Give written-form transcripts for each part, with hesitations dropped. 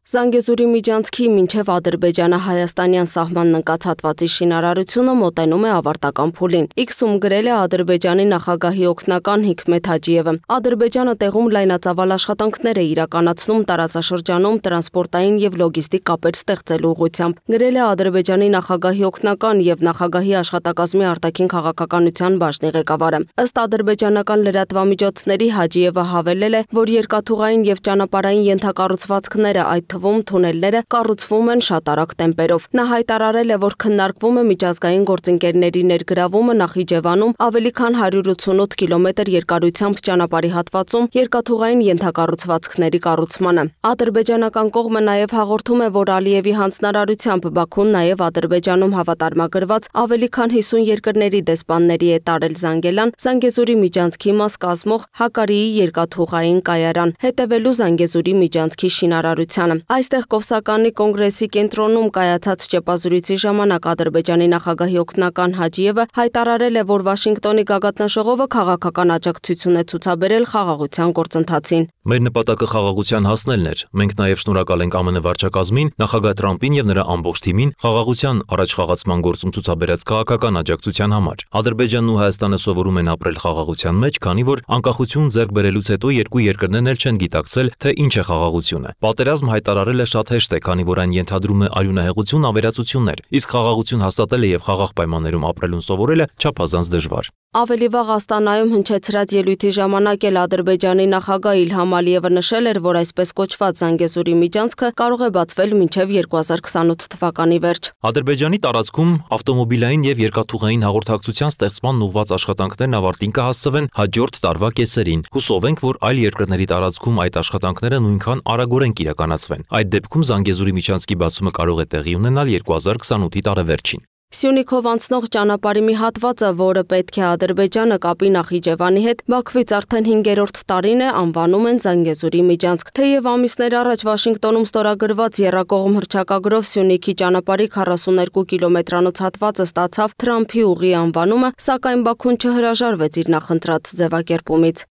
Զանգեզուրի միջանցքի մինչև Ադրբեջանը-Հայաստանյան սահմանն ընկած հատվածի շինարարությունը մոտենում է ավարտական փուլին։ X-ում գրել է Ադրբեջանի նախագահի օգնական Հիկմեթ Հաջիևը։ Ադրբեջանը տեղում լայնածավալ աշխատանքներ է իրականացնում տարածաշրջանում տրանսպորտային եւ լոգիստիկ կապեր ստեղծելու ուղղությամբ։ Գրել է Ադրբեջանի նախագահի օգնական եւ նախագահի աշխատակազմի արտաքին քաղաքականության բաժնի ղեկավարը։ Ըստ ադրբեջանական լրատվամիջոցների Հաջիևը հավելել է, որ երկաթուղային եւ ճանապարհային ենթակառուցվածքները, այդ թվում թունելները, կառուցվում են շատ արագ տեմպերով։ Նա հայտարարել է, որ քննարկվում է միջազգային գործընկերների ներգրավումը Նախիջևանում ավելի քան 188 կիլոմետր երկարությամբ ճանապարհի հատվածում երկաթուղային ենթակառուցվածքների կառուցմանը։ Ադրբեջանական կողմը նաև հաղորդում է, որ Ալիևի հանձնարարությամբ Բաքուն նաև Ադրբեջանում հավատարմագրված ավելի քան 50 երկրների դեսպանների է տարել Զանգելան, Զանգեզուրի միջանցքի մաս կազմող Հակարիի երկաթուղային կայարան, հետևելու Զանգեզուրի միջանցքի շինարարությանը։ Այստեղ Կովսականի կոնգրեսի կենտրոնում կայացած ճեպազրույցի ժամանակ Ադրբեջանի նախագահի օգնական Հաջիևը հայտարարել է, որ Վաշինգտոնի գագաթնաժողովը քաղաքական աջակցություն է ցուցաբերել խաղաղության գործընթացին։ Մեր նպատակը խաղաղության հասնելն էր։ Մենք նաև շնորհակալ ենք ԱՄՆ վարչակազմին, նախագահ Թրամփին եւ նրա ամբողջ թիմին խաղաղության առաջխաղացման գործում ցուցաբերած քաղաքական աջակցության համար։ Ադրբեջանն ու Հայաստանը սովորում են ապրել խաղաղության մեջ, քանի որ անկախություն ձեռք բերելուց հետո երկու երկրներն էլ չեն գիտակցել, թե ինչ է խաղաղությունը։ Պատերազմ հայտարարելը շատ հեշտ է, քանի որ այն ենթադրում է արյունահեղություն, ավերածություններ, իսկ խաղաղություն հաստատելը եւ խաղաղ պայմաններում ապրելուն սովորելը չափազանց դժվար։ Ավելի վաղ Աստանայում հնչեցրած ելույթի ժամանակ էլ Ադրբեջանի նախագահ Իլհամ Ալիևը նշել էր, որ այսպես կոչված Զանգեզուրի միջանցքը կարող է բացվել մինչև 2028 թվականի վերջ։ Ադրբեջանի տարածքում ավտոմոբիլային եւ երկաթուղային հաղորդակցության ստեղծման ուղղված աշխատանքներն ավարտին կհասցվեն հաջորդ տարվա կեսերին։ Հուսով ենք, որ այլ երկրների տարածքում այդ աշխատանքները նույնքան արագորեն կիրականացվեն։ Այդ դեպքում Զանգեզուրի միջանցքի բացումը կարող է տեղի ունենալ 2028-ի տարեվերջին։ Սյունիքով անցնող ճանապարհի մի հատվածը, որը պետք է Ադրբեջանը կապի Նախիջևանի հետ, Բաքվից արդեն 5-րդ տարին է անվանում են Զանգեզուրի միջանցք։ Թեև ամիսներ առաջ Վաշինգտոնում ստորագրված եռակողմ հռչակագրով Սյունիքի ճանապարհի 42 կիլոմետրանոց հատվածը ստացավ Թրամփի ուղի անվանումը, սակայն Բաքուն չհրաժարվեց իր նախընտրած ձևակերպումից։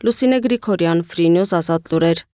Լուսինե Գրիգորյան, Free News, Ազատ լուրեր։